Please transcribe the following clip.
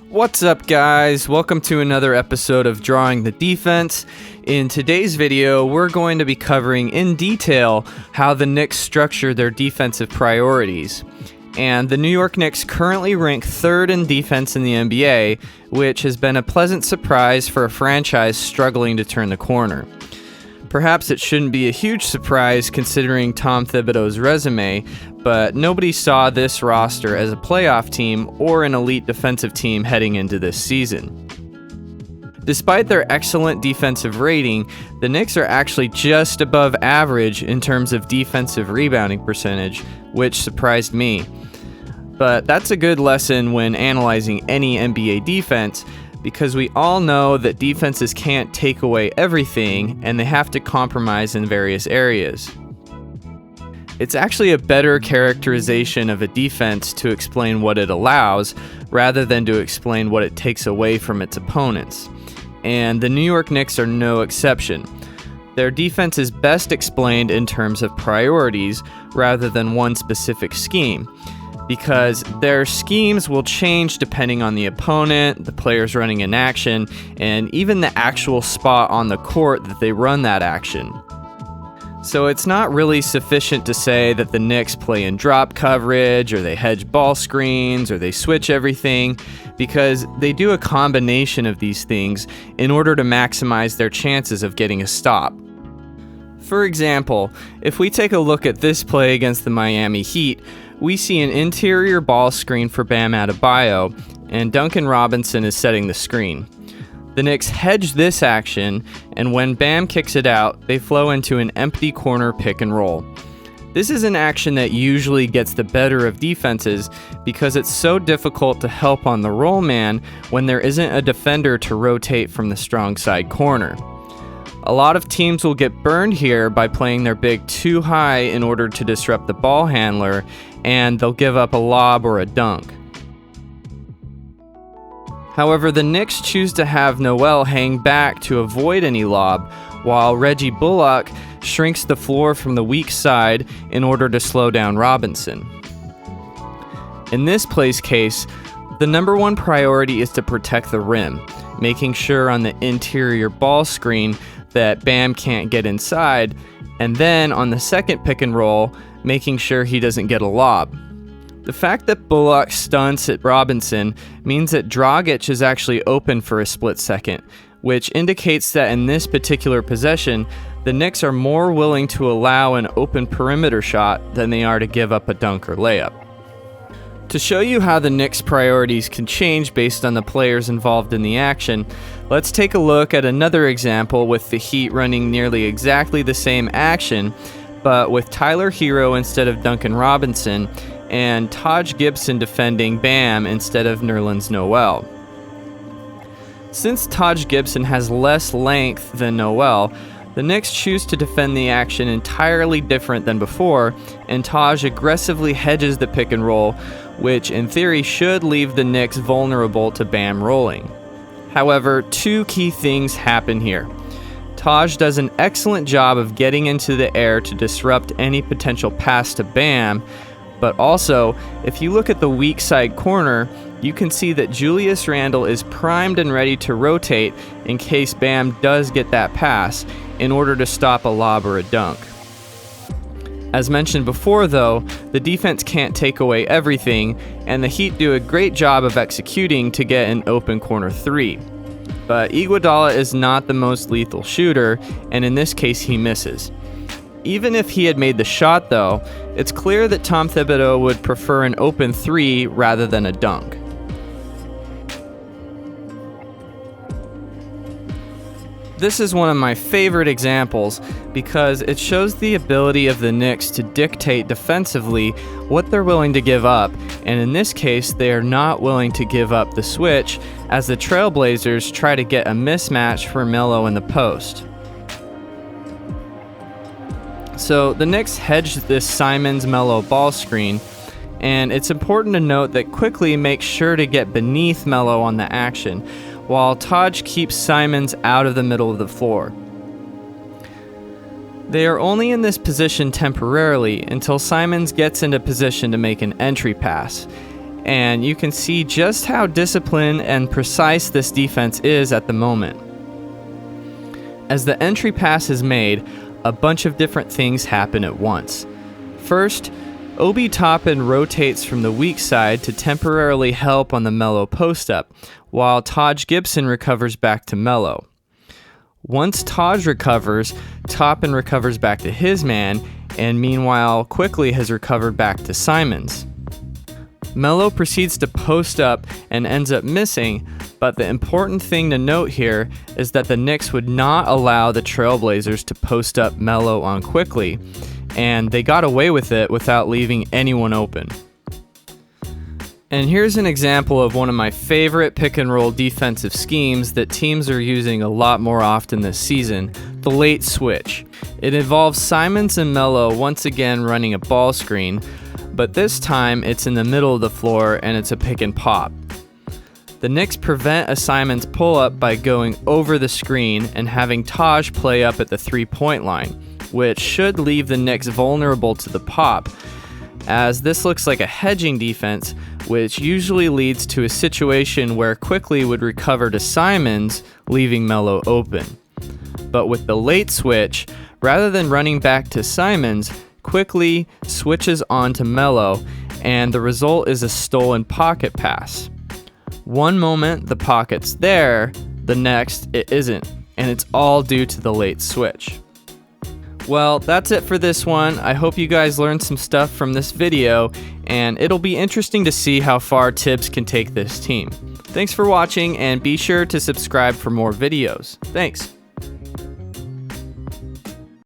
What's up, guys? Welcome to another episode of Drawing the Defense. In today's video, we're going to be covering in detail how the Knicks structure their defensive priorities. And the New York Knicks currently rank third in defense in the NBA, which has been a pleasant surprise for a franchise struggling to turn the corner. Perhaps it shouldn't be a huge surprise considering Tom Thibodeau's resume, but nobody saw this roster as a playoff team or an elite defensive team heading into this season. Despite their excellent defensive rating, the Knicks are actually just above average in terms of defensive rebounding percentage, which surprised me. But that's a good lesson when analyzing any NBA defense, because we all know that defenses can't take away everything and they have to compromise in various areas. It's actually a better characterization of a defense to explain what it allows rather than to explain what it takes away from its opponents. And the New York Knicks are no exception. Their defense is best explained in terms of priorities rather than one specific scheme, because their schemes will change depending on the opponent, the players running an action, and even the actual spot on the court that they run that action. So it's not really sufficient to say that the Knicks play in drop coverage, or they hedge ball screens, or they switch everything, because they do a combination of these things in order to maximize their chances of getting a stop. For example, if we take a look at this play against the Miami Heat, we see an interior ball screen for Bam Adebayo, and Duncan Robinson is setting the screen. The Knicks hedge this action, and when Bam kicks it out, they flow into an empty corner pick and roll. This is an action that usually gets the better of defenses because it's so difficult to help on the roll man when there isn't a defender to rotate from the strong side corner. A lot of teams will get burned here by playing their big too high in order to disrupt the ball handler, and they'll give up a lob or a dunk. However, the Knicks choose to have Noel hang back to avoid any lob, while Reggie Bullock shrinks the floor from the weak side in order to slow down Robinson. In this play's case, the number one priority is to protect the rim, making sure on the interior ball screen that Bam can't get inside, and then on the second pick and roll, making sure he doesn't get a lob. The fact that Bullock stunts at Robinson means that Dragic is actually open for a split second, which indicates that in this particular possession, the Knicks are more willing to allow an open perimeter shot than they are to give up a dunk or layup. To show you how the Knicks' priorities can change based on the players involved in the action, let's take a look at another example with the Heat running nearly exactly the same action, but with Tyler Hero instead of Duncan Robinson, and Taj Gibson defending Bam instead of Nerlens Noel. Since Taj Gibson has less length than Noel, the Knicks choose to defend the action entirely different than before, and Taj aggressively hedges the pick and roll, which in theory should leave the Knicks vulnerable to Bam rolling. However, two key things happen here. Taj does an excellent job of getting into the air to disrupt any potential pass to Bam, but also, if you look at the weak side corner, you can see that Julius Randle is primed and ready to rotate in case Bam does get that pass in order to stop a lob or a dunk. As mentioned before though, the defense can't take away everything, and the Heat do a great job of executing to get an open corner three. But Iguodala is not the most lethal shooter, and in this case he misses. Even if he had made the shot though, it's clear that Tom Thibodeau would prefer an open three rather than a dunk. This is one of my favorite examples because it shows the ability of the Knicks to dictate defensively what they're willing to give up, and in this case they are not willing to give up the switch as the Trailblazers try to get a mismatch for Melo in the post. So the Knicks hedged this Simons-Melo ball screen, and it's important to note that Quickly makes sure to get beneath Melo on the action, while Taj keeps Simons out of the middle of the floor. They are only in this position temporarily until Simons gets into position to make an entry pass, and you can see just how disciplined and precise this defense is at the moment. As the entry pass is made, a bunch of different things happen at once. First, Obi Toppin rotates from the weak side to temporarily help on the Melo post-up, while Taj Gibson recovers back to Melo. Once Taj recovers, Toppin recovers back to his man, and meanwhile, quickly has recovered back to Simons. Melo proceeds to post up and ends up missing, but the important thing to note here is that the Knicks would not allow the Trailblazers to post up Melo on quickly, and they got away with it without leaving anyone open. And here's an example of one of my favorite pick-and-roll defensive schemes that teams are using a lot more often this season, the late switch. It involves Simons and Melo once again running a ball screen, but this time it's in the middle of the floor and it's a pick and pop. The Knicks prevent a Simons pull-up by going over the screen and having Taj play up at the three-point line, which should leave the Knicks vulnerable to the pop, as this looks like a hedging defense, which usually leads to a situation where Quickly would recover to Simons, leaving Melo open. But with the late switch, rather than running back to Simons, Quickly switches on to Melo, and the result is a stolen pocket pass. One moment the pocket's there, the next it isn't, and it's all due to the late switch. Well, that's it for this one. I hope you guys learned some stuff from this video, and it'll be interesting to see how far Thibs can take this team. Thanks for watching, and be sure to subscribe for more videos. Thanks.